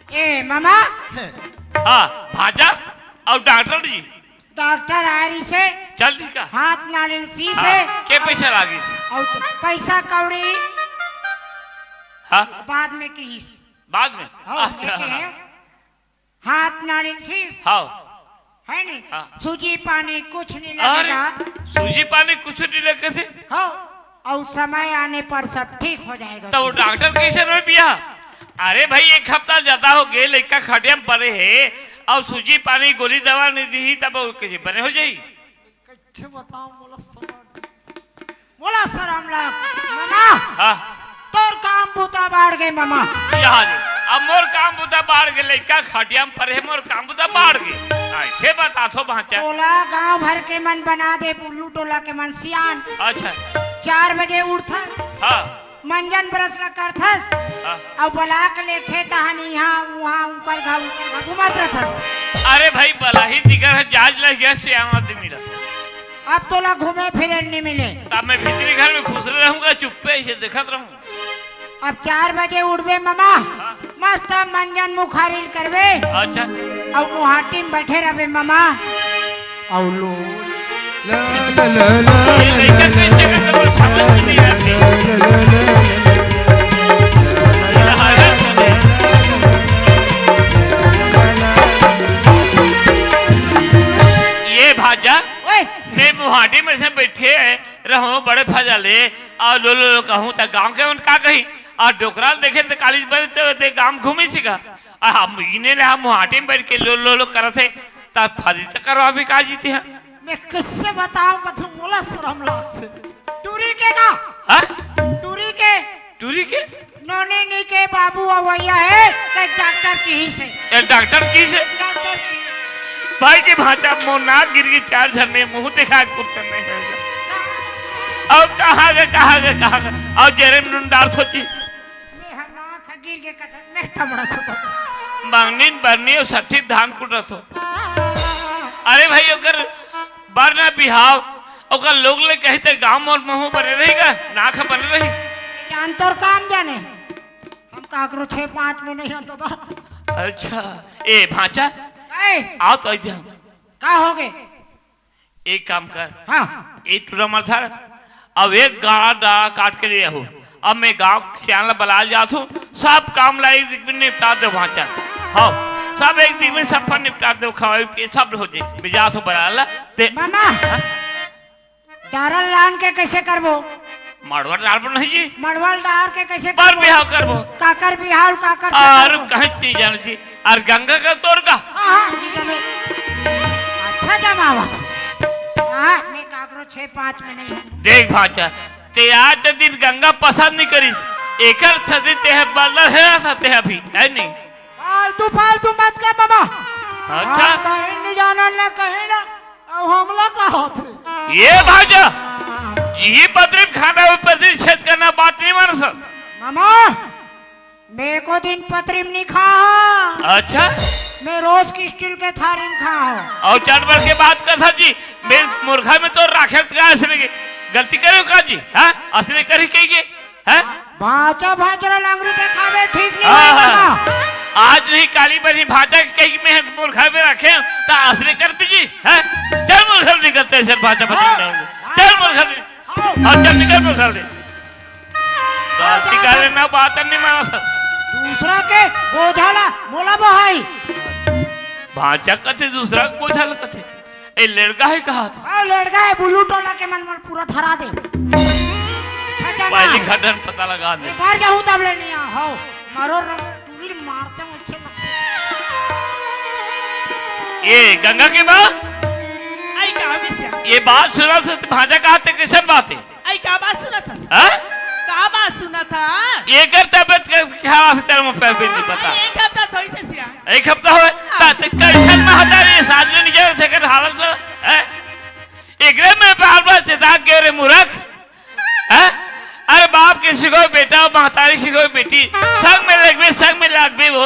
ए मामा हाँ भाजा और डॉक्टर जी डॉक्टर आरी से चल दी का हाथ नारियल सी से के पैसा लागी और पैसा कौड़ी हाँ बाद में की बाद में अच्छा हाथ नारियल सी हाँ है नहीं हाँ। सूजी पानी कुछ नहीं लगेगा सूजी पानी कुछ नहीं लगे थे हाँ और समय आने पर सब ठीक हो जाएगा तो वो डॉक्टर कैसे नहीं पिया अरे भाई एक हफ्ता ज्यादा हो गए लड़का खटिया में पड़े है और सूजी पानी गोली दवा नहीं दी तब वो कैसे बने हो जाई कैसे बताऊं बोला सर हम लोग मामा हाँ तोर काम बूता बाढ़ गए मामा यहाँ जी अब मोर काम बुता बाढ़ गए लड़का खटिया में पड़े मोर काम बुता बाढ़ गए ऐसे बता थो भाचा टोला गांव भर के मन बना दे पुल्लू टोला के मन सियान अच्छा 4 बजे उठा हाँ मंजन ब्रश ला करथस हाँ और बलाक लेथे तहानी यहाँ वहाँ ऊपर घूमत रहथस अरे भाई बला ही दिगर है जाज लग गया से आदमी मिला अब तोला घूमे फिरे नहीं मिले तब मैं भीतरी घर में खुश रहूंगा चुप्पे ऐसे देखत रहूं अब 4 बजे उठबे मामा मस्त मंजन मुखारिल करबे अच्छा और गुवाहाटी में बैठे रहबे मामा और लो ये लड़का कैसे करता वो समझ में नहीं आती ये भाजा मैं गुवाहाटी में से बैठे रहो बड़े फजाले और लो कहूँ तो गाँव के उनका कहीं और डोकराल देखे तो कालीज बड़े गांव घूमे सीखा हम इन्हें हम गुवाहाटी में बैठ के लो कर थे तब फजी तो करवा भी का जीती है मैं किससे बताऊं कथू बोला शर्म लाग से टूरी के का हाँ टूरी के टूरी के नोने नी के बाबू अवैया है कि डॉक्टर की ही से डॉक्टर की से डॉक्टर की भाई के भाचा मोर नाक गिर गई 4 झरने मुंह दिखा कुछ नहीं है अब कहाँ गए और जेरे में डाल सोची गिर के कथा में टमड़ा छुपा मांगनी बरनी और सठी धान कुट रथो अरे भाई अगर बरना बिहाव अगर लोग ले कहते गांव और महू बने रहेगा नाक बने रही जान तोर काम जाने हम काकरो 6-5 में नहीं आता था अच्छा ए भाचा आओ तो इधर का हो गए एक काम कर हाँ एक टूरा मथर अब एक गाड़ा डाला काट के ले हो अब मैं गांव सियाला बला जाता हूँ सब काम ला एक दिन में निपटा दो भाचा हाँ सब एक दिन में सब निपटा दो खवाई पिए सब हो जाए बिजा तो बना ला ते मामा दारल लान के कैसे करबो मड़वर डाल पर नहीं जी मड़वल डाल के कैसे पर बिहाव करबो काकर बिहाव काकर और कहीं नहीं जान जी और गंगा का तोर का हाँ अच्छा जमावत हाँ मैं काकरो 6-5 में नहीं देख भाचा ते आज दिन गंगा पसंद नहीं करीस एकर सदी ते है बदल है सकते हैं अभी है नहीं फालतू मत कर मामा अच्छा कहीं नहीं जाना ना कहीं ना अब हमला का होते ये भाजा ये पत्री खाना पत्री छेद करना बात नहीं मान सर मामा मैं को दिन पत्री में नहीं खा अच्छा मैं रोज की स्टील के थारी में खा और 4 बार के बात कर था जी मैं मुर्गा में तो राखे असली गलती करे का जी हाँ असली करी कही है भाचा भाजरा लंगड़ी के खावे ठीक नहीं आज नहीं काली बनी भाजा कहीं में मुर्गा में रखे तो असली कर दीजिए है चल मुर्गा निकलते सर भाजा चल मुर्गा और चल निकल मुर्गा गलती करे ना बात नहीं माना सर दूसरा के बोझाला मोला बहाई भाजा कथे दूसरा बोझाला कथे ए लड़का है कहा था लड़का है बुल्लू टोला के मन में पूरा थरा दे पहली घटन पता लगा दे बाहर जाऊं तब ले नहीं हो मारो टूरी मारते हैं अच्छे लगते ये गंगा की माँ आई कहां से ये बात सुना था भाजा कहा थे कैसे बात है आई का बात सुना था हाँ का बात सुना था ये करता बच क्या तेरे में पैर भी नहीं पता एक हफ्ता थोड़ी से सिया एक हफ्ता हो कैसे महादारी साजन निकल से कर हालत है एकरे में बार बार चिता के रे मूर्ख है अरे बाप के सिखो बेटा महतारी सिखो बेटी संग में लगबे वो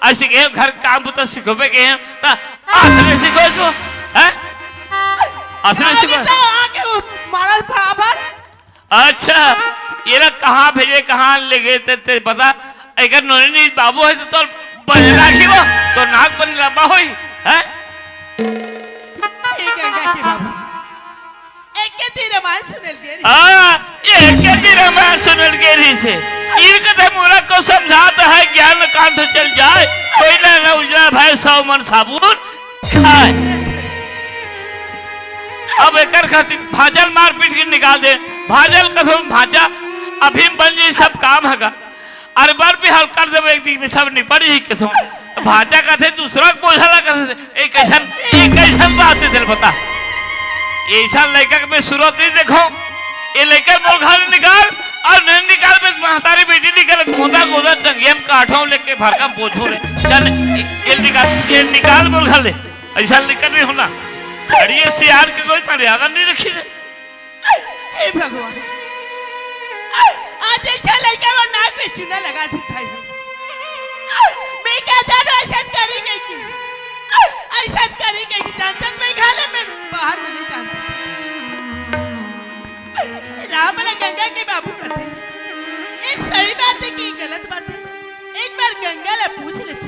ऐसे के घर काम तो सिखोबे के हैं ता असली सिखो सो है असली सिखो तो आके वो मारल बराबर अच्छा ये लोग कहाँ भेजे कहाँ ले गए ते बता अगर नोनी बाबू है तो बजला की वो तो नाक बन लंबा होई है ए गंगा के बाबू एक के तीर मान सुनल गेरी ये के तेरा मैं सुनल गेरी से ये कथे मोरा को समझाता है ज्ञान कांठ चल जाए कोई ना उजला भाई 100 मन साबुन खाए अब एकर खातिर भाजल मार पीट के निकाल दे भाजल कसम भाजा अभी बन जाई सब काम हैगा अरे बार भी हल कर देबे एक दिन में सब निपट ही कसम भाजा कथे दूसरा बोझला कथे एक ऐसा बात है दिल बता ऐसा लड़का के मैं सूरत नहीं देखो ये लड़का मोर घर निकाल और नहीं निकाल में महतारी बेटी निकल गोदा गोदा टंगियन काठों लेके भरका पोछो रे चल ये निकाल मोर घर ले ऐसा लड़का नहीं होना अरे ये सियार के कोई मर्यादा नहीं रखी है हे भगवान आज ऐसा लड़का वो नाक में चूना लगा देता है मैं क्या जानू ऐसा करेंगे कि ऐसा करेंगे कि जानता मैं घाले में बाहर में नहीं जानता राम ने गंगा के बाबू कहते एक सही बात है कि गलत बात है एक बार गंगा ले पूछ लेती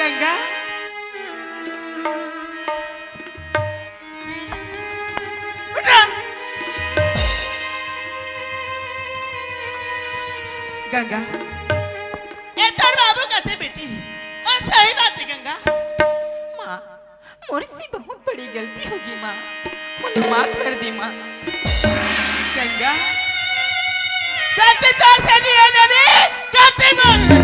गंगा उठा गंगा ये तर बाबू कहते बेटी और सही बात है गंगा माँ मुझसे बहुत बड़ी गलती होगी माँ मुझे माफ कर दी माँ गंगा गलती तो से नहीं है नदी गलती मत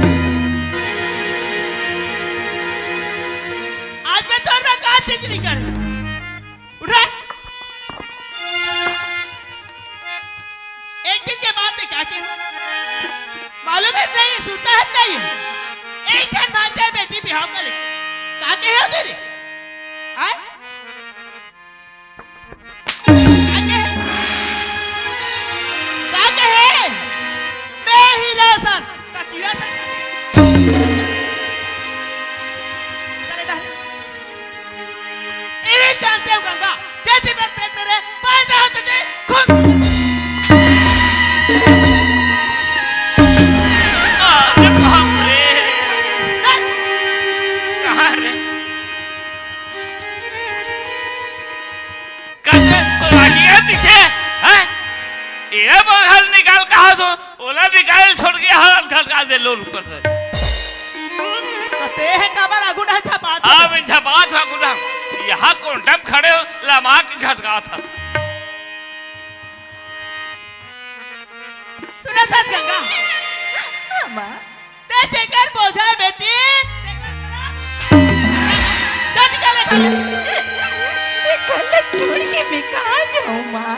आज मैं तोर में कहाँ चीज नहीं कर उठा एक दिन के बाद क्या के मालूम है नहीं सुनता है नहीं एक दिन बाद जाए बेटी बिहाव का लेके कहाँ के हो तेरे हाँ जानते हो गंगा जैसे मैं पेट में रहे पैदा हो तुझे खुद बाप रे कहाँ रे कैसे तो आगे दिखे हैं ये बंगाल निकाल कहाँ तो ओला निकाल छोड़ के हाल खड़का दे लोग ऊपर से ते है कबर अगुड़ा छपा हाँ मैं छपा था गुड़ा यहाँ कोंटम खड़े हो लमा के घटका था सुना था गंगा माँ ते जेकर बोझा है बेटी चल निकाले ये गलत छोड़ के मैं कहाँ जाऊँ माँ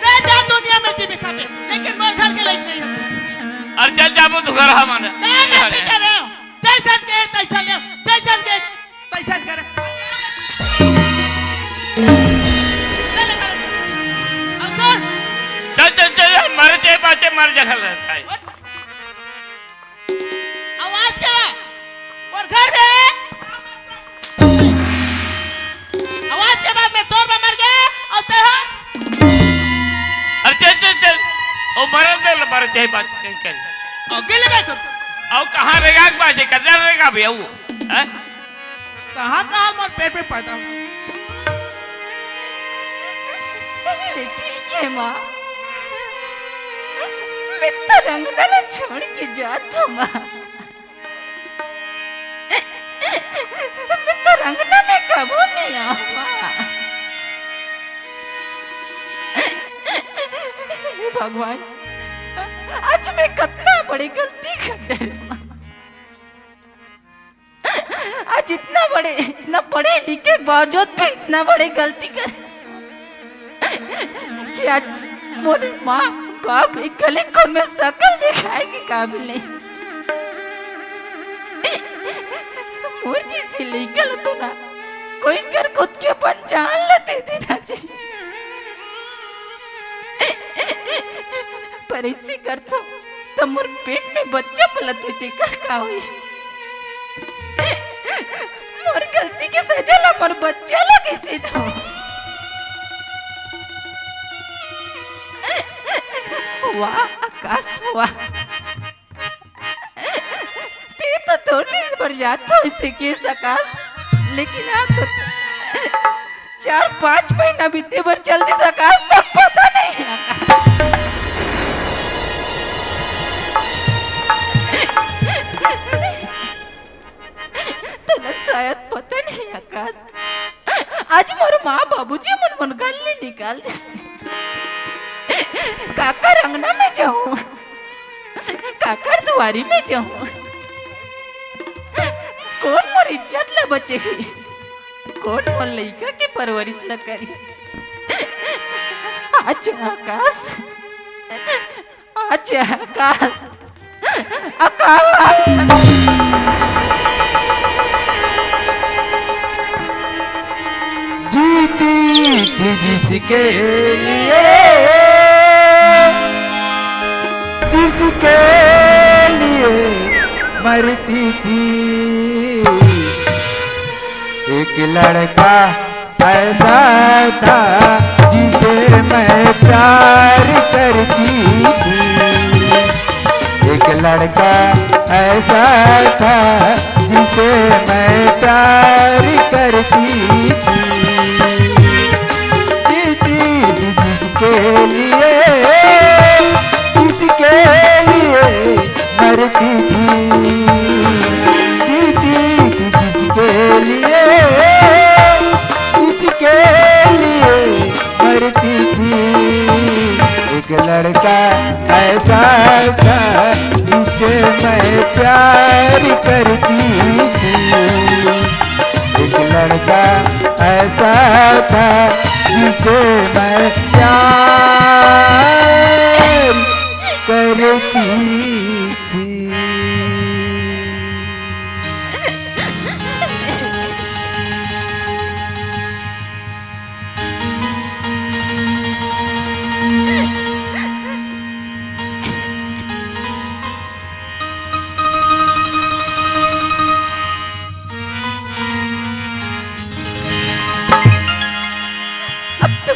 ते जा दुनिया में जीविका पे लेकिन मैं घर के लायक नहीं हूँ और चल जाबो तू घर हमारे नहीं कर रहे हो जैसन के तैसन ले जैसन के तैसन कर चल चल चल मर जाए बाचे मर जखल रहता है आवाज क्या है और घर में आवाज के बाद में तोर में मर गए और ते अरे चल चल चल ओ मर जाए बाचे कहीं कर और गिल गए तुम और कहाँ रहेगा बाजे कदर रहेगा भैया वो हैं कहाँ मोर पेट में पैदा हुआ ठीक है माँ मैं तो रंगनाला छोड़ के जाता माँ मैं तो रंगना में कबू नहीं आऊँ भगवान आज मैं कितना बड़ी गलती कर डर आज इतना बड़े लिखे के बावजूद भी इतना बड़ी गलती कर कि आज मोरे माँ बाप एक गले को मैं शकल दिखाए के काबिल नहीं मोर जैसी लीगल तो ना कोई कर खुद के अपन जान लेते देना चाहिए पर ऐसी करता तो मोर पेट में बच्चा पलते देकर का हुई मोर गलती के सजा ला मोर बच्चा ला कैसे दो वाह आकाश वाह ते तो तो दिन भर जात तो ऐसे के सकाश, लेकिन आज तो 4-5 महीना बीते भर जल्दी सकाश तब पता नहीं आकाश। तला शायद पता नहीं आकाश, आज मोर माँ बाबूजी मन गाली निकाल दे। काका रंगना में जाऊं, काका दुआरी में जाऊं, कौन मोर इज्जत ला बचे, कौन मोर लइका के परवरिश ला करी। आज आकाश, आज आकाश, आकाश। जीती थी जिसके लिए, जिसके लिए मरती थी, एक लड़का ऐसा था जिसे मैं प्यार करती थी, एक लड़का ऐसा था जिसे मैं प्यार करती थी, जिसके लिए, जिसके लिए मरती थी, जीती थी जिसके लिए, जिसके लिए मरती थी, एक लड़का ऐसा था जिसे मैं प्यार करती थी, एक लड़का ऐसा था जिसे मैं प्यार करती थी।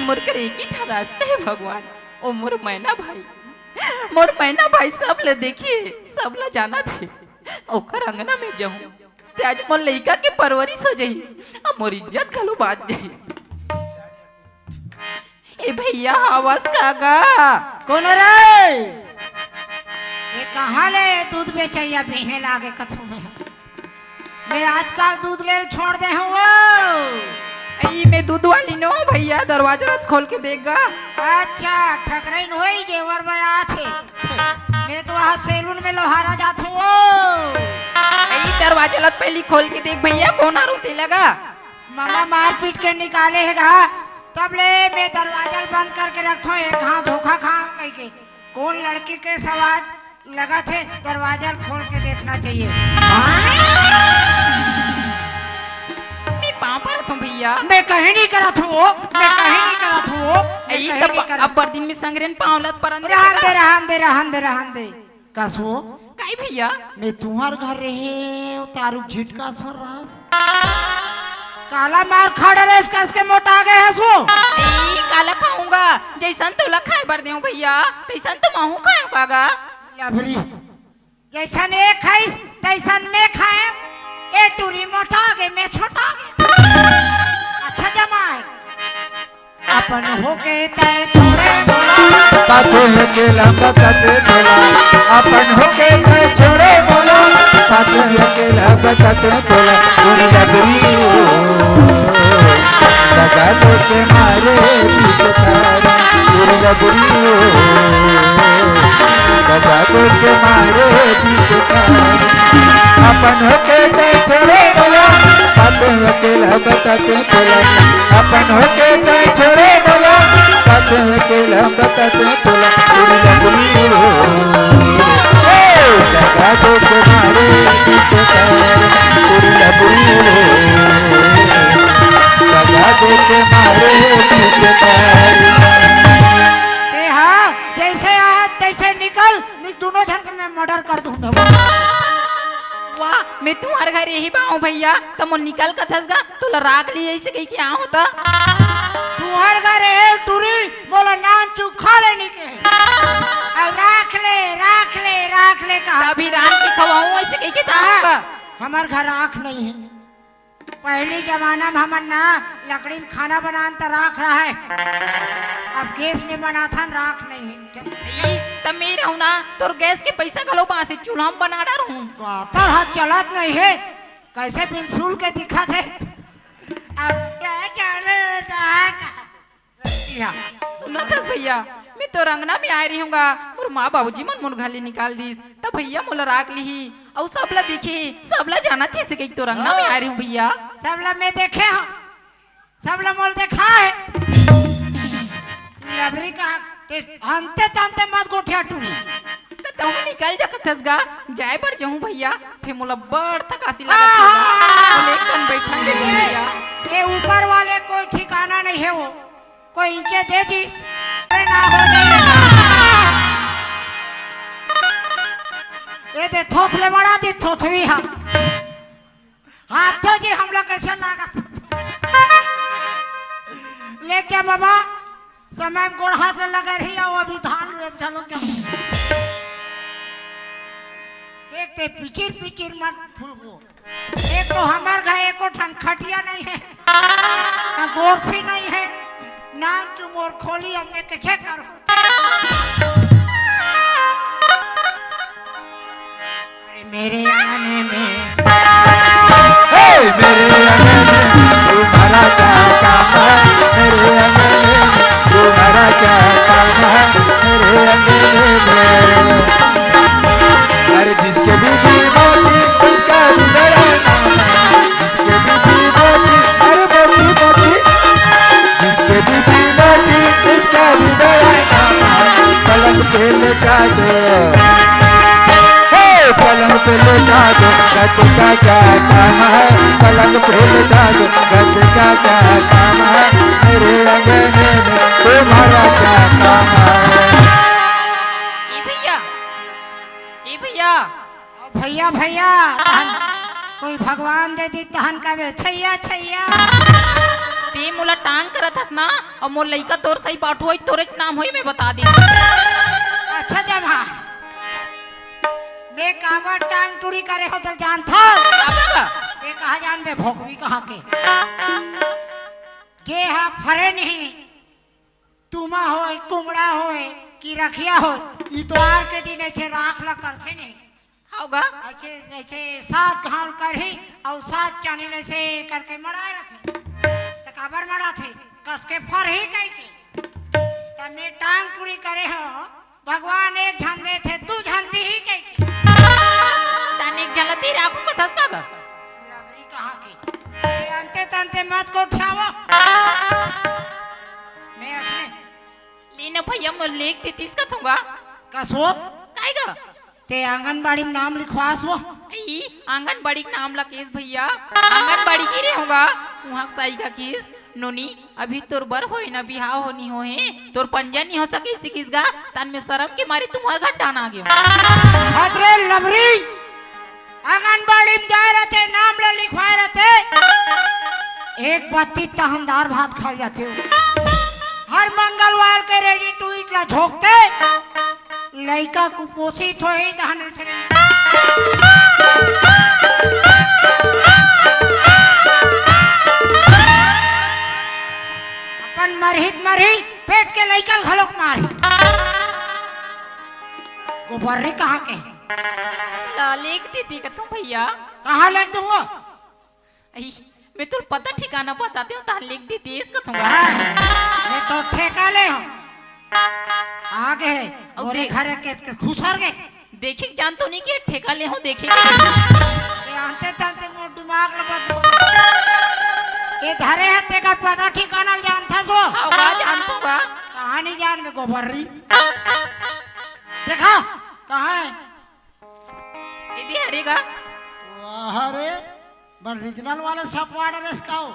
मुरकर एक ही रास्ता है भगवान। ओ मोर मैना भाई, मोर मैना भाई सब ले देखिए, सब ला जाना थे ओकर अंगना में जाऊं ते आज मोर लइका के परवरिश हो जाई और मोर इज्जत घलो बात जाई। ए भैया आवाज कागा कौन रे? ये कहाँ ले दूध बेचैया पीने लागे कथू में? मैं आजकल दूध ले छोड़ दे हूँ। आई मैं दूध वाली नो भैया, दरवाजा रात खोल के देगा। अच्छा ठकराइन होई जेवर में आथे। मैं तो वहाँ सैलून में लोहारा जात हूँ। आई दरवाजा रात पहली खोल के देख भैया, कौन आरोते लगा? मामा मार पीट के निकाले हैगा, तब ले मैं दरवाजा बंद करके रखता हूँ। एक हाँ धोखा खाऊं कहीं के, कौन लड़की के सवाल लगा थे, दरवाजा खोल के देखना चाहिए। पाँव पर तुम भैया, मैं कहीं नहीं करत हूँ, मैं कहीं नहीं करत हूँ। आई तब अब बर्दिन में संगरेन पाँवलत पर अंदर रहन दे कसो काई भैया, मैं तुम्हार घर रहे तारू झिटका सर रहा काला मार खा डरे इसके मोटा गए है सो। काला खाऊंगा जैसन तो लखाए बर देऊ भैया, तैसन तो महू खाऊं कागा। लभरी जैसन एक खाइस तैसन मैं खाए, ए टूरी मोटा गए मैं छोटा गए। अच्छा जमाए अपन होके तय छोड़े बोला, बातें अकेला बताते बोला, अपन होके तय छोड़े बोला, बातें अकेला बताते बोला, पूरी लबरी लगा दो के मारे पीछे तारा, पूरी लबरी लगा दो के मारे पीछे तारा, अपन होके तय छोड़े बोला, बातें अकेला बताते बोला, अपन होके तय छोड़े बोला, बातें अकेला बताते बोला, पूरी लबरी लगा दो के मारे पीछे तारा, पूरी लबरी लगा दो के मारे पीछे तारा। हाँ जैसे आया तैसे निकल, दोनों जन में मर्डर कर दूंगा। वाह मैं तुम्हारे घर यही बाऊ भैया, तुम निकल कथसगा तो राग ली ऐसे कही क्या होता। तुम्हारे घर है टूरी बोला नान चुखा लेने के, अब राख ले कहा तभी रान की खवाऊं ऐसे कही के ताऊंगा। हमार घर आँख नहीं है। पहली जमाना में हमन ना लकड़ी में खाना बनान तो राख रहा है, अब गैस में बना था राख नहीं है। ई तब मैं रहूं ना तोर गैस के पैसा गलो पा से चूल्हा में बना डाल रहूं। गाता हाथ चलत नहीं है, कैसे पिंसूल के दिखा थे। अब क्या चले सुना था भैया मैं तो रंगना में आए रहूंगा मोर माँ बाबूजी मन मोर घाली निकाल दीस तब भैया मोला राख ली और सबला दिखे सबला जाना थी से कहीं तो रंगना में आए रहूं भैया। सबला मैं देखे हूँ, सबला मोल देखा है। लबरी का हंते तंते मत गोठिया टूरी तो तुम निकल जा कथसगा जाए पर जाऊं भैया फिर मोला बड़ थकासी लागत होगा बोले कन बैठन दे भैया। ये ऊपर वाले कोई ठिकाना नहीं है, वो कोई इंचे दे दीस ना हो जाएगा। ये दे थोथले बड़ा दी थोथवी हाथ तो जी हम लोग कैसे लागत ले क्या बाबा समय में गोड़ हाथ लगा रही है, वो अभी धान चलो क्या देखते पिचिर पिचिर मत फूलो। एक तो हमार घर एक को ठनखटिया नहीं है, ना गोरसी नहीं है, ना चुमोर खोली हमें कैसे करूं। अरे मेरे आंगने में मेरे अंगने तुम्हारा क्या काम है, मेरे अंगने तुम्हारा क्या काम है, मेरे अंगने में अरे जिसके बीबी मोटी उसका भी बड़ा नाम है, जिसके बीबी मोटी अरे मोटी मोटी जिसके बीबी मोटी उसका भी बड़ा नाम है। पलंग पे लेटा दो पलंग पे लेटा दो गद का क्या काम है, पलंग पे लेटा दो गद का क्या काम है, मेरे अंगने में तुम्हारा क्या काम है। ए भैया भैया भैया कोई भगवान दे दी तहन का वे छैया छैया ते मोला टांग करत हस ना और मोर लइका तोर सही पाठो होई तोरे नाम होई मैं बता दी। अच्छा जमा मैं काबर टांग टूरी करे हो तो जान था ये कहा जान बे भोकवी कहा के जे हा फरे नहीं तुमा होए कुमड़ा होए कि रखिया हो इतवार के दिन ऐसे राख ला करथे नहीं होगा ऐसे ऐसे सात घाव कर ही और सात चानीले से करके मराए रखे तो काबर मरा थे कस के फर ही कहीं के तब मैं टांग पूरी करे हो भगवान एक झंडे थे तू झंडी ही कहीं के तनिक जलती राखूं कथस का लबरी कहाँ की ये अंते तंते मत को उठाओ मैं अपने लीना भैया मोर लेख देतीस का थूंगा कसो काहेगा ते आंगनबाड़ी में नाम लिखवास वो ई आंगनबाड़ी का नाम ला केस भैया आंगनबाड़ी की रे होगा वहां साई का केस नोनी अभी तोर बर होई ना बिहाव होनी हो है तोर पंजा नहीं हो सके इसी किसगा तन में शर्म के मारे तुम्हार घर टान आ गयो अरे लबरी आंगनबाड़ी में जाए रहते नाम ला लिखवाए रहते एक पत्ती तहमदार भात खा जाते हो हर मंगलवार के रेडी टू ईट ला झोंकते लड़का कुपोषित हो ही दहन से अपन मरही पेट के लड़का घलोक मारी गोबर्री कहाँ के ला लेख देती का तुम भैया कहाँ लिख दूंगा आई मैं तो पता ठिकाना बताती हूँ ता लिख दी देश का थूंगा मैं तो ठेका ले हूँ आगे और और देख। घर के खुश हो गए देखे जान तो नहीं कि ठेका ले हो देखे ये आंते तंते मोर दिमाग लबत ये धरे हत्ते का पता ठिकाना जान था सो होगा जान तो बा कहानी जान में गोबर्री देखा कहाँ है दीदी हरेगा वाह रे बन रीजनल वाले सब वार्डर इसकाओ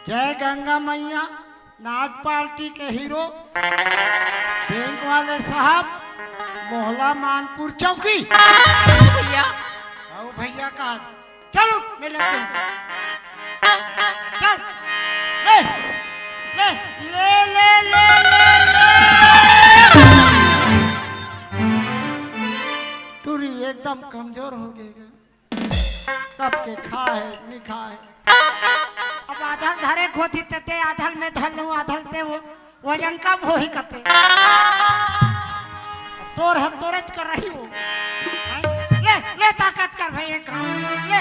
जय गंगा मैया नाच पार्टी के हीरो बैंक वाले साहब मोहल्ला मानपुर चौकी भैया आओ भैया का चलो मिले चल ले ले ले ले ले ले, ले। एकदम कमजोर हो गए सबके खाए नहीं खाए अब आधल धरे खोती ते आधल में धलू आधल ते वो वजन कम हो ही कते तोर है तोरज कर रही हो ले ले ताकत कर भाई एक काम ले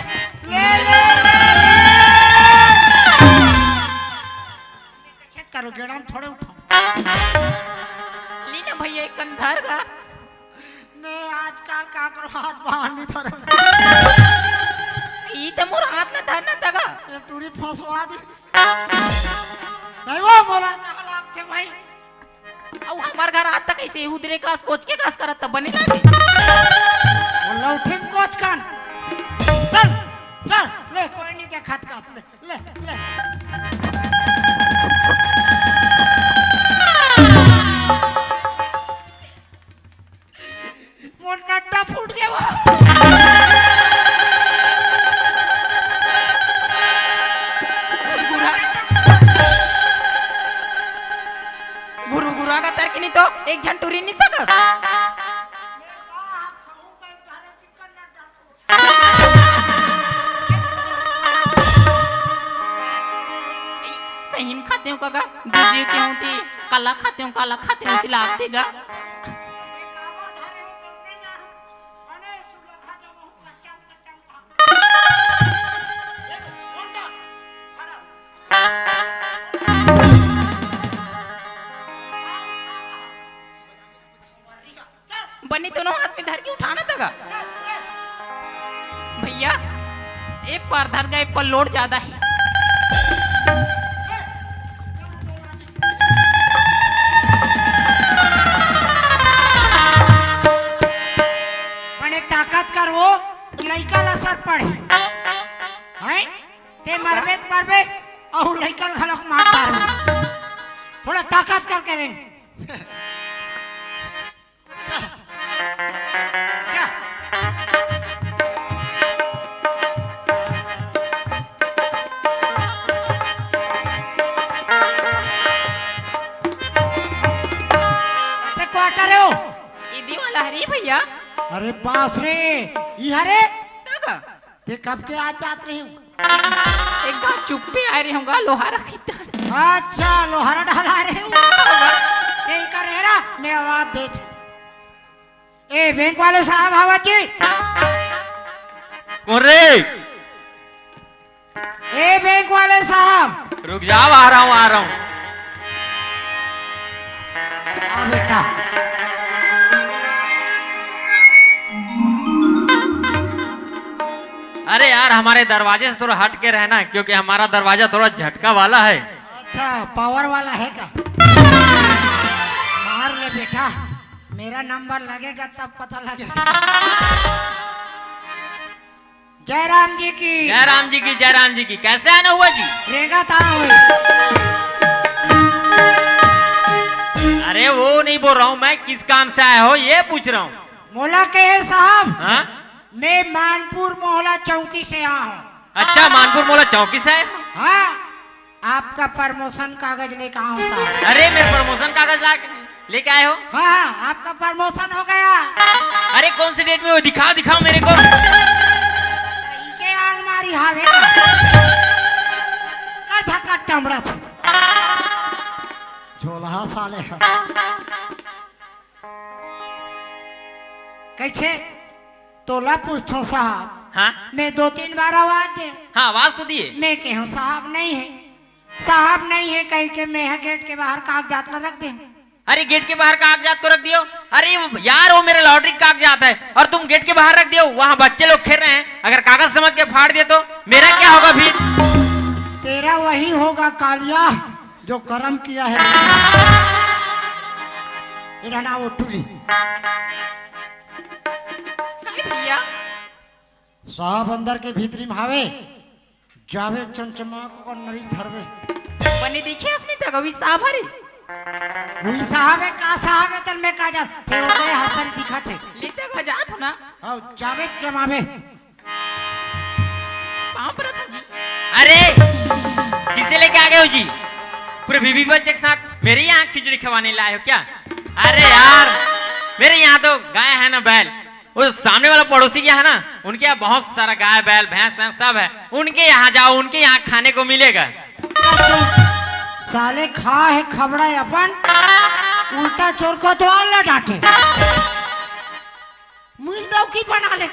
ले ले छेद करो गेड़ा थोड़े उठाओ लीना भैया एक कंधार का मैं आजकल का करो हाथ बाहर नहीं धर ई त मोर हाथ न धरना तगा ये टूरी फंसवा दी नहीं वो मोला कहा लागते भाई औ हमार घर आज तक ऐसे उधरे कास कोच के कास करत त बने लागे वो लौठी में कोच कान चल चल ले कोई नहीं के खत काट ले ले ले मोर नट्टा फूट गया वो गुरु गुरा का तर्क नहीं तो एक झंटूरी नहीं सकत सही में खाते हो काका दूजी क्यों थी काला खाते हो सिलाते गा बनी दोनों हाथ में धर के उठाना तगा भैया एक पर धर गए पर लोड ज्यादा है बने ताकत कर वो लइका ला सर पड़े हैं ते मरबे और लइका खलक मार डारो थोड़ा ताकत करके दे क्या कते क्वार्टर है वो ईदी वाला हरी भैया अरे बास रे हरे तगा ते कब के आज जात रही हूँ एक बार चुप्पे आ रही हूँगा लोहा रखी था अच्छा लोहारा डाला रहे हूँ ते कर हेरा मैं आवाज दे थी ए बैंक वाले साहब हवा जी कौन रे ए बैंक वाले साहब रुक जाओ आ रहा हूँ आओ बेटा अरे यार हमारे दरवाजे से थोड़ा हट के रहना क्योंकि हमारा दरवाजा थोड़ा झटका वाला है। अच्छा पावर वाला है क्या मार ले बेटा मेरा नंबर लगेगा तब पता लगेगा जयराम जी की जयराम जी की कैसे आना हुआ जी? रेगा था अरे वो नहीं बोल रहा हूँ मैं, किस काम से आए हो ये पूछ रहा हूँ। मोला के साहब हाँ मैं मानपुर मोहल्ला चौकी से आया हूँ। अच्छा मानपुर मोहल्ला चौकी से आए हो? हाँ आपका प्रमोशन कागज लेकर आया हूँ साहब। अरे मेरे प्रमोशन कागज लेके आए हो? हाँ आपका प्रमोशन हो गया। अरे कौन सी डेट में हो? दिखाओ मेरे को। नीचे अलमारी हावे का धक्का टमड़ा थी झोला साले कैसे तोला पूछो साहब। हाँ मैं 2-3 बार आवाज दे हाँ आवाज तो दिए। मैं कहूँ साहब नहीं है कहीं के मैं गेट के बाहर कागजात न रख दे। अरे गेट के बाहर कागजात को रख दियो? अरे यार वो मेरे लॉटरी कागजात है और तुम गेट के बाहर रख दियो। वहाँ बच्चे लोग खेल रहे हैं, अगर कागज समझ के फाड़ दिए तो मेरा क्या होगा फिर? तेरा वही होगा कालिया जो कर्म किया है। मेरा नाम वो टूरी भैया साहब अंदर के भीतरी में हावे जावे चमचमाक और नरी धरवे बने देखिए असली तगवी साहब हरे वही साहब है का साहब है तल में का जा फिर ओके हसर दिखा थे लेते गजात हो ना आओ जावे जमावे पांव पर था जी। अरे किसे लेके आ गए हो जी? पूरे बीबी बच्चे के साथ मेरे यहाँ खिचड़ी खवाने लाए हो क्या? अरे यार मेरे यहाँ तो गाय है ना बैल, वो सामने वाला पड़ोसी के यहाँ ना, उनके यहाँ बहुत सारा गाय बैल भैंस वैंस सब है, उनके यहाँ जाओ, उनके यहाँ खाने को मिलेगा। साले खा है खबड़ा अपन, उल्टा चोर को तो और डांटे, मुंडा की बना ले,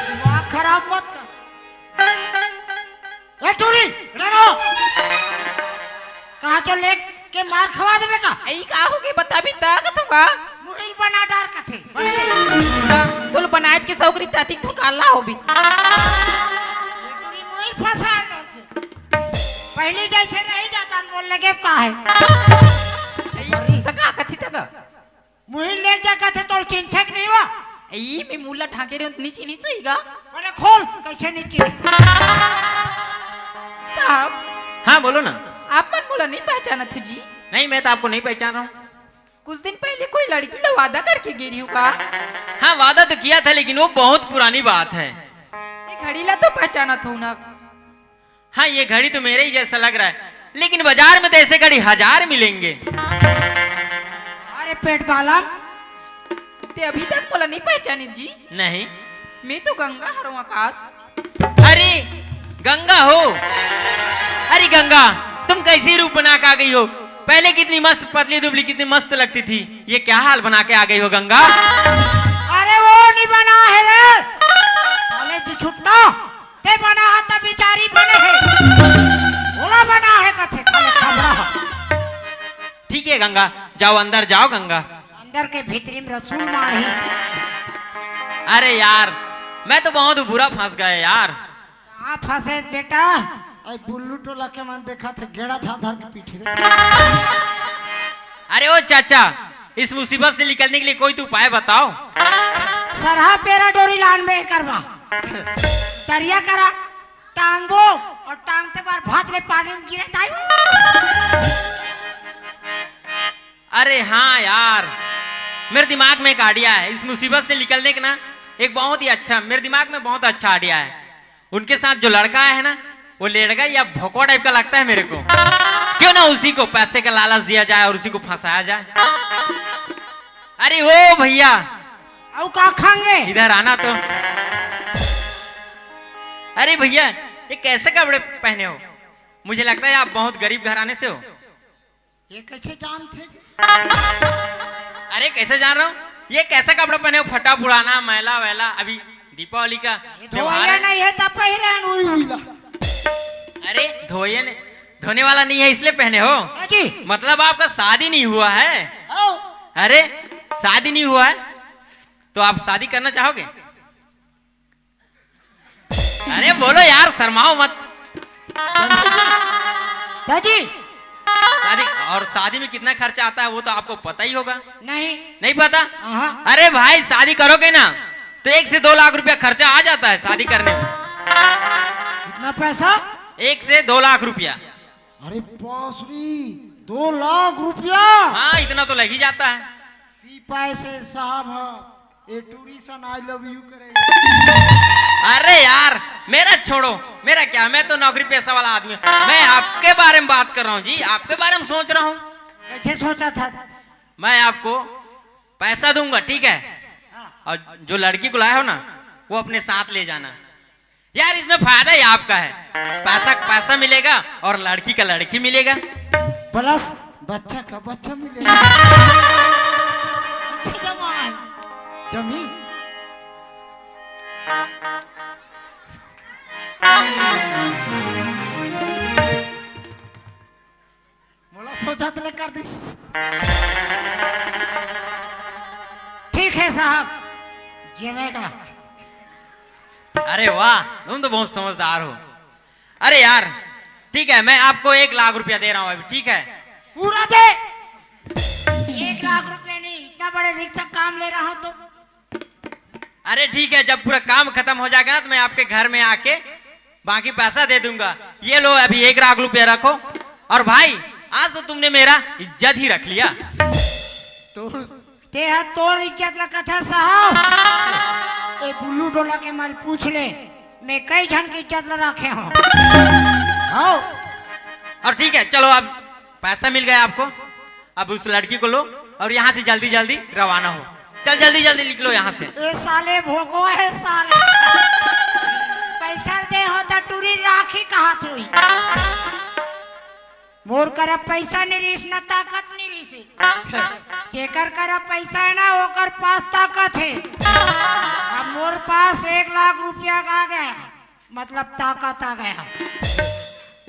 दिमाग खराब मत कर। ए टूरी रेनो, कहाँ तो ले के मार खवा देवे का? आई का होगे बता भी तक तो का मुहिल बना डार कथे, तुल बनाज के सौकरी ताती तू काला हो भी टूरी मुहिल फंसा करके, पहले जैसे नहीं जाता बोल लगे का है, तका कथी तका मुहिल ले जा कथे तो चिंतक नहीं हुआ, आई में मूला ठाके रे नीचे नीचे हीगा। अरे खोल कैसे नीचे? साहब हाँ बोलो ना। आप मन मूला नहीं पहचाना थे जी? नहीं, मैं तो आपको नहीं पहचान रहा हूँ। कुछ दिन पहले कोई लड़की ला वादा करके गिरी हो का? हाँ वादा तो किया था, लेकिन वो बहुत पुरानी बात है। ये घड़ी ला तो पहचाना था ना? हाँ ये घड़ी तो मेरे ही जैसा लग रहा है, लेकिन बाजार में तो ऐसे घड़ी 1000 मिलेंगे। अरे पेट बाला, ते अभी तक मूला नहीं पहचानी जी? नहीं। मैं तो गंगा हरो आकाश। अरे गंगा हो? अरे गंगा, तुम कैसी रूप बना के आ गई हो? पहले कितनी मस्त पतली दुबली कितनी मस्त लगती थी, ये क्या हाल बना के आ गई हो गंगा? अरे वो नहीं बना है रे, साले जी छुट्टा, ते बना है तब बिचारी बने है, बोला बना है कथे खाले खबरा। ठीक है गंगा, जाओ अंदर जाओ गंगा। अंदर के भीतरी में रसूल मारी। अरे यार मैं तो बहुत बुरा फंस गया यार। कहाँ फंसे बेटा? आई बुल्लू टोला के मन देखा थे, गेड़ा था धर के पीछे रे। अरे ओ चाचा, इस मुसीबत से निकलने के लिए कोई तो उपाय बताओ। सरहा पेरा डोरी लान में करवा, दरिया करा टांगबो और टांगते बार भात ले पानी में गिरे ताई। अरे हाँ यार, मेरे दिमाग में एक आइडिया है इस मुसीबत से निकलने का ना, एक बहुत ही अच्छा, मेरे दिमाग में बहुत अच्छा आइडिया है। उनके साथ जो लड़का है ना, वो लेड़गा या भोकवा टाइप का लगता है मेरे को, क्यों ना उसी को पैसे का लालच दिया जाए और उसी को फंसाया जाए। अरे ओ भैया, औ का खाएंगे? इधर आना तो। अरे भैया, ये कैसे कपड़े पहने हो? मुझे लगता है आप बहुत गरीब घराने से हो। ये कैसे जानते? अरे कैसे जान रहा हूँ? ये कैसा कपड़ा पहने हो? फटा पुराना मैला वैला, अभी दीपावली का त्योहार है। नहीं है तब पहिरन हुई हुईला। अरे धोने वाला नहीं है इसलिए पहने हो? जी मतलब आपका शादी नहीं हुआ है? औ अरे शादी नहीं हुआ है तो आप शादी करना चाहोगे? अरे बोलो यार, शर्माओ मत। दादी शादी, और शादी में कितना खर्चा आता है वो तो आपको पता ही होगा। नहीं नहीं पता? हाँ अरे भाई, शादी करोगे ना तो 1 से 2 लाख रुपया खर्चा आ जाता है शादी करने में। कितना पैसा? 1 से 2 लाख रुपया। अरे बासुरी 2 लाख रुपया? हाँ इतना तो लग ही जाता है। पैसे साहब है, a tourist I love you करे। अरे यार मेरा छोड़ो, मेरा क्या, मैं तो नौकरी पेशा वाला आदमी हूँ। मैं आपके बारे में बात कर रहा हूँ जी, आपके बारे में सोच रहा हूँ। कैसे सोचा था? मैं आपको पैसा दूंगा, ठीक है, और जो लड़की को लाए हो ना वो अपने साथ ले जाना। यार इसमें फायदा ही आपका है, पैसा मिलेगा और लड़की का लड़की मिलेगा, प्लस बच्चा का बच्चा मिलेगा। अच्छा जमा है जमीन। मोला सोचा तो कर दी। ठीक है साहब, जमेगा। अरे वाह, तुम तो बहुत समझदार हो। अरे यार ठीक है, मैं आपको 1 लाख रुपया दे रहा हूँ अभी, ठीक है? पूरा दे। 1 लाख रुपए नहीं, इतना बड़े रिक्शा काम ले रहा हूँ तो। अरे ठीक है, जब पूरा काम खत्म हो जाएगा ना तो मैं आपके घर में आके बाकी पैसा दे दूंगा। ये लो अभी 1 लाख रुपया रखो। और भाई आज तो तुमने मेरा इज्जत ही रख लिया। ते है तोर इज्जत ला कथा साहब। ए बुल्लू डोला के माल पूछ ले, मैं कई जन की इज्जत ला रखे हूँ। आओ। और ठीक है चलो, अब पैसा मिल गया आपको, अब उस लड़की को लो और यहाँ से जल्दी जल्दी रवाना हो। चल जल्दी जल्दी निकलो यहाँ से। ए साले भोगो है साले। पैसा दे होता टूरी राखी कहा तुई। मोर कर पैसा नहीं रीस न ताकत नहीं रीस। जेकर कर पैसा है ना ओकर पास ताकत है। अब मोर पास 1 लाख रुपया आ गया मतलब ताकत आ गया।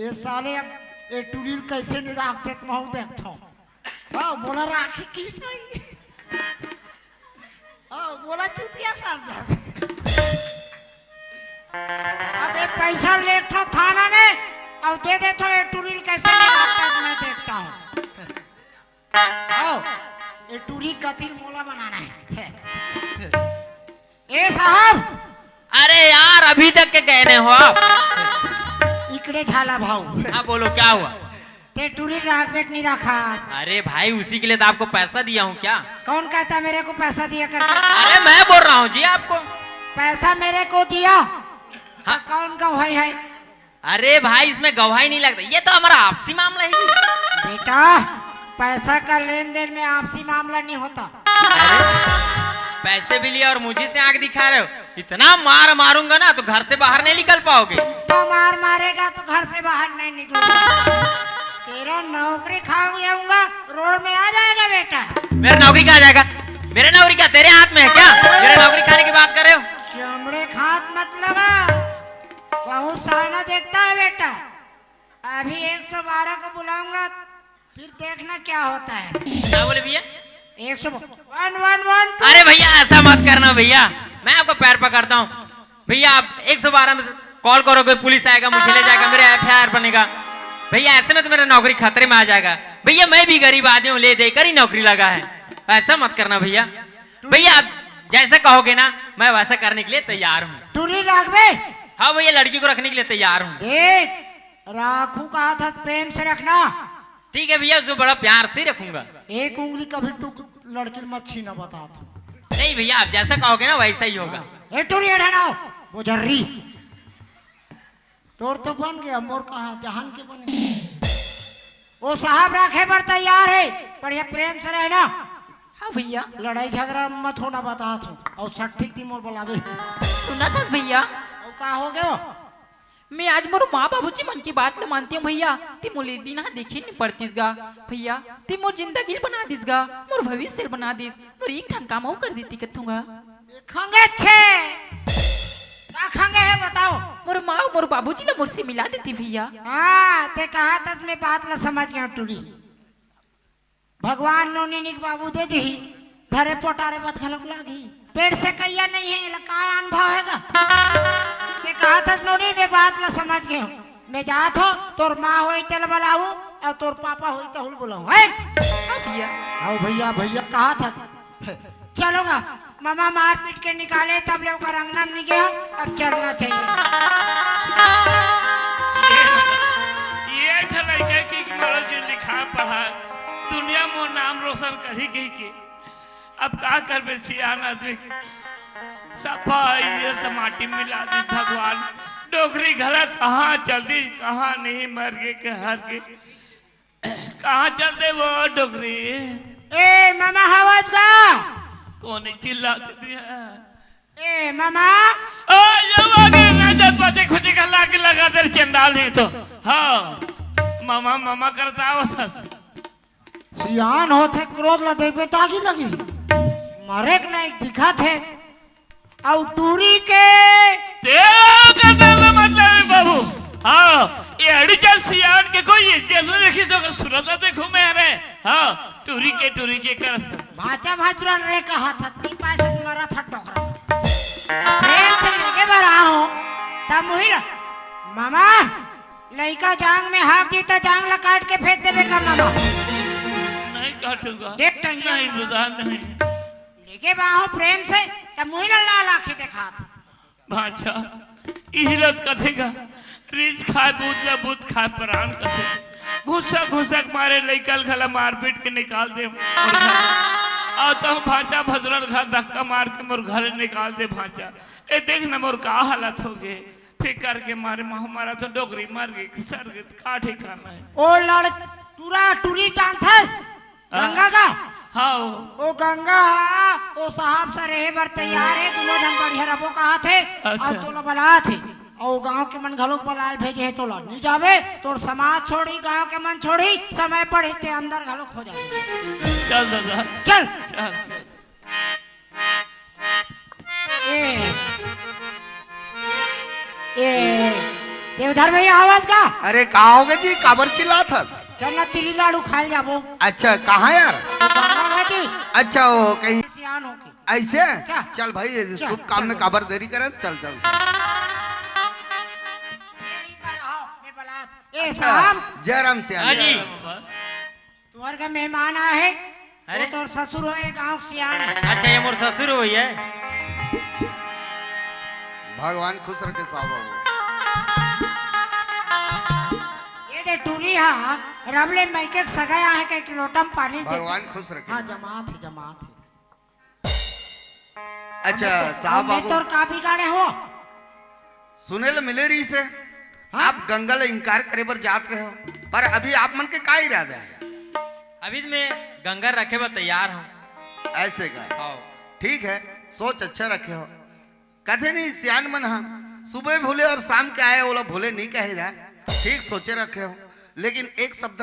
ये साले अब ये टूरी कैसे नहीं राखते तुम देखो। हाँ बोला राखी की सही। बोला चुतिया समझा। अब ये पैसा ले तो थाना में और दे दे तो ये टूरिल कैसे निकालता मैं देखता हूँ। आओ ये टूरी कतिल मोला बनाना है। ए साहब अरे यार अभी तक के कहने हो आप? इकड़े झाला भाव। हाँ बोलो क्या हुआ? ते टूरी राख बेक नहीं रखा। अरे भाई उसी के लिए तो आपको पैसा दिया हूँ क्या? कौन कहता मेरे को पैसा दिया कर? अरे मैं बोल रहा हूँ जी आपको। पैसा मेरे को दिया। हाँ। कौन गवाही है? अरे भाई इसमें गवाही नहीं लगता, ये तो हमारा आपसी मामला है जी। बेटा पैसा का लेन देन में आपसी मामला नहीं होता। अरे पैसे भी लिए और मुझे से आंख दिखा रहे हो। इतना मार मारूंगा ना तो घर से बाहर नहीं निकल पाओगे। तो मार मारेगा तो घर से बाहर नहीं निकलूंगा। तेरा नौकरी खाऊंगा रोड में आ जाएगा बेटा। मेरा नौकरी कहाँ जाएगा? मेरा नौकरी क्या तेरे हाथ में है क्या? मेरे नौकरी खाने की बात कर रहे हो? चमड़े खात मत लगा। बहुत साइना देखता है बेटा। अभी 112 को बुलाऊंगा फिर देखना क्या होता है। क्या बोले भैया? 111 अरे भैया ऐसा मत करना भैया, मैं आपको पैर पकड़ता हूँ। भैया आप 112 में कॉल करोगे पुलिस आएगा मुझे ले जाएगा, मेरे FIR बनेगा। भैया ऐसे में तो मेरा नौकरी खतरे में आ जाएगा। भैया मैं भी गरीब आदमी हूँ, ले देकर ही नौकरी लगा है। ऐसा मत करना भैया। भैया आप जैसा कहोगे ना मैं वैसा करने के लिए तैयार हूँ। टूरी राख बे। हाँ भैया लड़की को रखने के लिए तैयार हूँ। देख राखू कहा था प्रेम से रखना। ठीक है भैया उसको बड़ा प्यार से रखूंगा। एक उंगली कभी टूक लड़की मत छीना बता तू। नहीं भैया आप जैसा कहोगे ना वैसा ही होगा। ए टूरी हटाओ वो जर्री। तोर तो बन गया मोर कहा जहान के बने। वो साहब राखे पर तैयार है पर ये प्रेम से रहना। हाँ भैया लड़ाई झगड़ा मत होना बता तू। और सट्ठी दी मोर बोलावे। सुना था भैया। और का हो गयो? मैं आज मोर माँ बाबूजी मन की बात ले मानती हूँ भैया। ती मोले दिन देखी नहीं पड़तीस गा भैया। ती मोर जिंदगी बना दिस गा, मोर भविष्य बना दिस। मोर एक ठन काम और कर देती कथूंगा। देखेंगे अच्छे रखेंगे है बताओ। मोर माँ मोर बाबूजी ला मोर से मिला देती भैया। हाँ ते कहा था मैं बात ला समझ गया टूरी। भगवान नोनी निक बाबू दे दी घरे पोटारे बात खलक लागी। पेड़ से कैया नहीं है का अनुभव हैगा। ते कहा था नोनी मैं बात ला समझ गया। मैं जात हो तोर माँ होई चल बुलाऊ और तोर पापा होई तो हुल बुलाऊ है। भैया आओ भैया भैया कहा था चलोगा। मामा मार पीट के निकाले तब ले ओकर अंगना में नहीं गए। अब चलना चाहिए। ये ठलैके की मरो जो लिखा पढ़ा दुनिया में नाम रोशन करी गई के अब का करबे सियान आदमी सफाई ये तो माटी मिला दी भगवान। डोकरी घला कहाँ चल दी कहाँ नहीं मर गए के हर के कहाँ चल दे वो डोकरी। ए मामा आवाज गा कौन चिल्लाते दिया? ए मामा ओ ये वागे ना जब बचे खुशी का लाग लगा दे चंडाल नहीं तो। हाँ मामा मामा करता आवस सियान होते क्रोध ला देख पे तागी लगी मरे के नहीं दिखा थे और टूरी के तेरा करने का मतलब बाबू। हाँ ये अड़ी का सियान के कोई इज्जत देखी तो सूरत देखो मेरे। हाँ टूरी के कर भाचा भाचुरन रे कहा था ती पैसे मारा था टोकरा। प्रेम से लेके बरा हूँ तब मुहिला मामा लड़का जांग में हाथ दी तो जांग ला काट के फेंक देवे का मामा। नहीं काटूंगा देख टंगिया नहीं गुजार नहीं लेके बाहू प्रेम से तब मुहिला लाल आंखें देखा था। भाचा इहिरत कथेगा रिच खाए बूद बूद खाए प्राण कथे घुसक घुसक मारे लइकल घला मार पीट के निकाल दे और तो भाचा भजरल घर धक्का मार के मोर घर निकाल दे भाचा। ए देख ना मोर का हालत हो गए फिकर के मारे हमारा तो डोगरी मर गई सर गए का ठिकाना है। ओ लड़ टूरा टूरी जानथस गंगा का। हाँ ओ गंगा वो साहब से रहे बर तैयार है दोनों जन बढ़िया रबो कहा थे अच्छा। और तोला बला थे और गांव के मन घलोक बलाल भेजे है तोला नहीं जावे तोर समाज छोड़ी गांव के मन छोड़ी समय पड़े ते अंदर घलोक हो जाए चल दादा चल चल चल ये देवधर भैया आवाज का अरे कहा होगे जी काबर चिल्लात हस चल ना तिली लाडू खाल जाबो अच्छा कहाँ यार गंगा जी अच्छा वो कहीं सियान होके ऐसे क्या? चल भाई क्या? शुभ काम में काबर देरी करे चल चल यही कर आओ मैं बला ए साहब जयराम से हाँ जी। तुम्हारे का मेहमान आए है वो अरे? तो ससुर है गांव के सियान है अच्छा ये मोर ससुर हुई है। भगवान खुश रखे साहब बाबू ये दे टूरी हा रबले मैके सगाया है के एक लोटम पानी दे भगवान खुश रखे हाँ जमात है अच्छा साहब मैं बाबू तोर का बिगाड़े हो सुने ल मिले रही से हाँ? आप गंगा ले इनकार करे बर जात रहे हो पर अभी आप मन के का इरादा है अभी तो मैं गंगा रखे पर तैयार हूँ। ऐसे का हाँ ठीक है सोच अच्छा रखे हो कथे नहीं सियान मन हाँ सुबह भूले और शाम के आए बोला भूले नहीं कहे रहा ठीक सोचे रखे हो लेकिन एक शब्द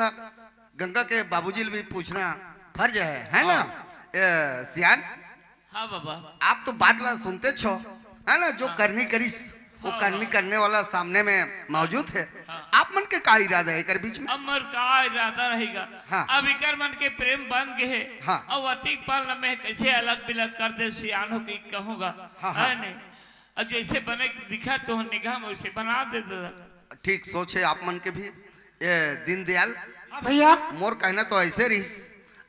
गंगा के बाबूजी भी पूछना फर्ज है ना सियान हाँ बाबा आप तो बात ला सुनते छो है ना जो करनी करिस वो करनी करने वाला सामने में मौजूद है आप मन के का इरादा है कर बीच में अमर का इरादा रहेगा हाँ। अब इकर मन के प्रेम बन गए है हाँ। और अतिक पाल में कैसे अलग बिलग कर दे सियान हो के कहूँगा हाँ, है नहीं अब जैसे बने दिखा तो निगाह में वैसे बना दे दादा ठीक सोचे आप मन के भी ये दीनदयाल हाँ भैया मोर कहना तो ऐसे रही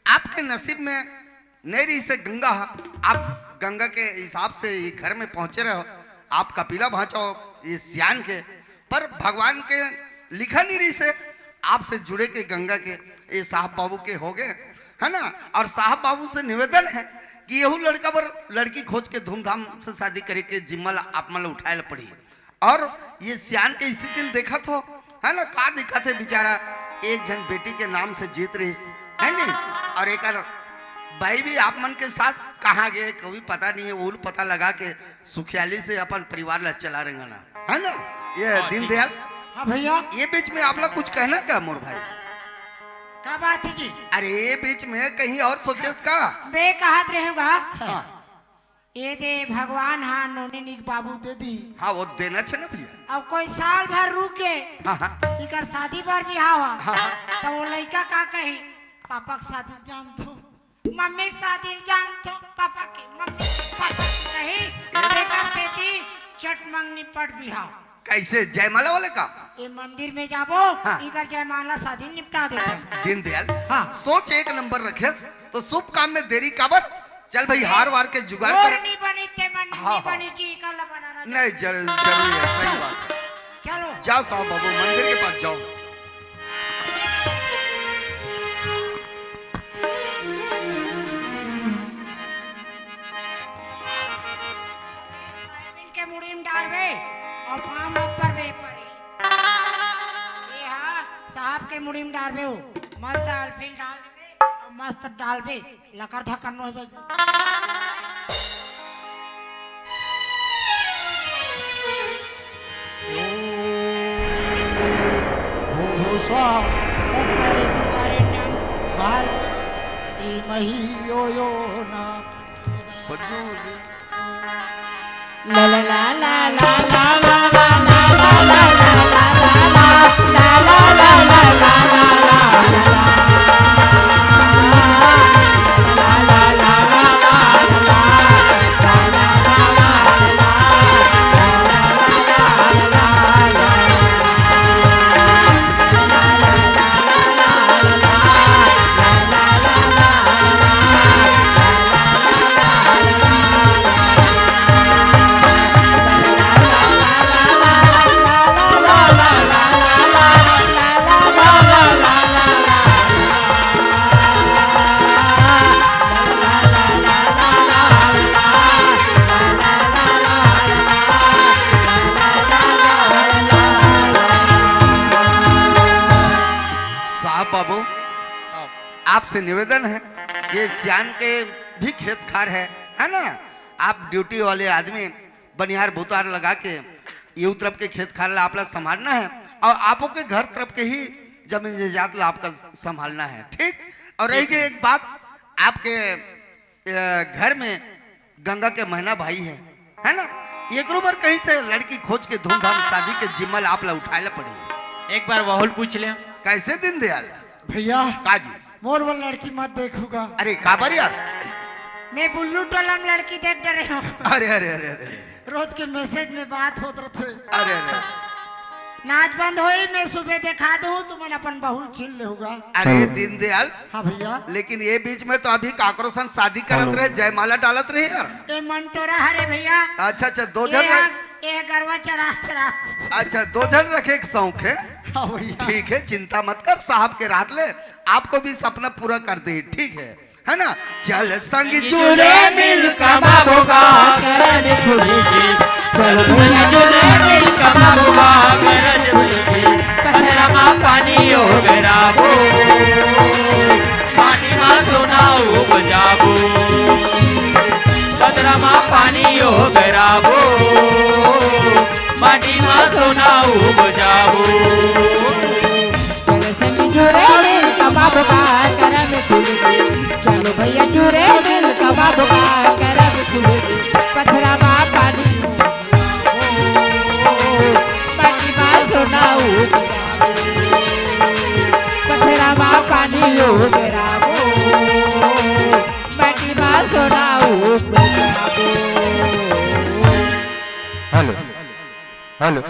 आपके नसीब में नहीं रही से गंगा आप गंगा के हिसाब से ये घर में पहुंचे रहो आप कपिला भांचो ये सियान के पर भगवान के लिखा नहीं रही से आपसे जुड़े के गंगा के ये साहब बाबू के हो गए है ना और साहब बाबू से निवेदन है कि यहू लड़का पर लड़की खोज के धूमधाम से शादी करे के जिम्मल आप मन उठाए पड़ी और ये सियान के स्थिति देखा तो है ना का दिखा थे बेचारा एक जन बेटी के नाम से जीत रही है नहीं और एक भाई भी आप मन के साथ कहाँ गए कभी पता नहीं है वो पता लगा के सुखियाली से अपन परिवार ला चला रहे ना है ना ये दीनदयाल हाँ भैया ये बीच में आप लोग कुछ कहना क्या मोर भाई क्या बात है जी अरे ये बीच में कहीं और सोचे का बे कहत रहेगा हाँ ये दे भगवान हाँ नोनी निक बाबू दे दी हाँ वो देना छे ना भैया अब कोई साल भर रुके हाँ हाँ इकर शादी पर भी हुआ हाँ। तो वो लड़का का कही पापा की शादी जान थो मम्मी की शादी जान थो पापा की मम्मी पापा की नहीं बेकार से थी चट मंगनी पट भी हाँ कैसे जयमाला वाले का ये मंदिर में जाबो हाँ। इकर जयमाला शादी निपटा देते दीनदयाल हाँ। सोच एक नंबर रखे तो शुभ काम में देरी काबर चल भाई हार वार के जुगाड़ और कर नहीं बनी ते मन हाँ, नहीं हाँ। बनी जी कल बनाना नहीं जरूरी है सही बात है चलो जाओ साहब बाबू मंदिर के पास जाओ के मुड़ी में डालवे और पाँव मत पर वे पड़े ये हाँ साहब के मुड़ी में डालवे हो मस्त अल्फिल डाल देवे और मस्त डालवे लकर धक्कन नो होवे ला ला ला ला ला ला ला ला ला ला आपसे निवेदन है ये सियान के भी खेत खार है है ना। आप ड्यूटी वाले आदमी बनिहार भूतार लगा के यू तरफ के खेत खाल आपला संभालना है और आपो के घर तरफ के ही जमीन जायदाद आपका संभालना है, ठीक। और रही गई एक बात, आपके घर में गंगा के महीना भाई है ना, एक बार कहीं से लड़की खोज के धूमधाम शादी के जिम्मल आप ला उठाए पड़ी। एक बार बहुल पूछ ले। कैसे दिन दयाल भैया काजी मोर वो लड़की मत देखूगा। अरे काबर यार, मैं बुल्लू टोला में लड़की देख डरे हूँ। अरे अरे अरे अरे रोज के मैसेज में बात होत रहे। अरे अरे नाच बंद होई मैं सुबह दिखा दूँ तुम्हें अपन बहुल छीन ले होगा। अरे दीनदयाल, हाँ भैया, लेकिन ये बीच में तो अभी काकरोसन शादी करत रहे, जयमाला डालत रहे यार। ये मंटोरा हरे भैया। अच्छा अच्छा, दो जन ये गरवा चरा चरा। अच्छा, दो जन रखे एक शौक है, हाँ भैया, ठीक है, चिंता मत कर, साहब के रात ले आपको भी सपना पूरा कर दे, ठीक है ना। चल संग चूरे मिल कमाबोगा करन खुलेगी, चल भैया चूरे मिल कमाबोगा करन खुलेगी, कचरा पानी हो गराबो, पानी मा सोनाऊ बजाबो, कचरा पानी हो गराबो, पानी मा सोनाऊ बजाबो। चलो भैया चूरे मिल कबाब का करब खुलेगी, पथरा मा पानी पानी मा सोनाऊ, पथरा मा पानी हो गराबो, पानी मा सोनाऊ। Hello hello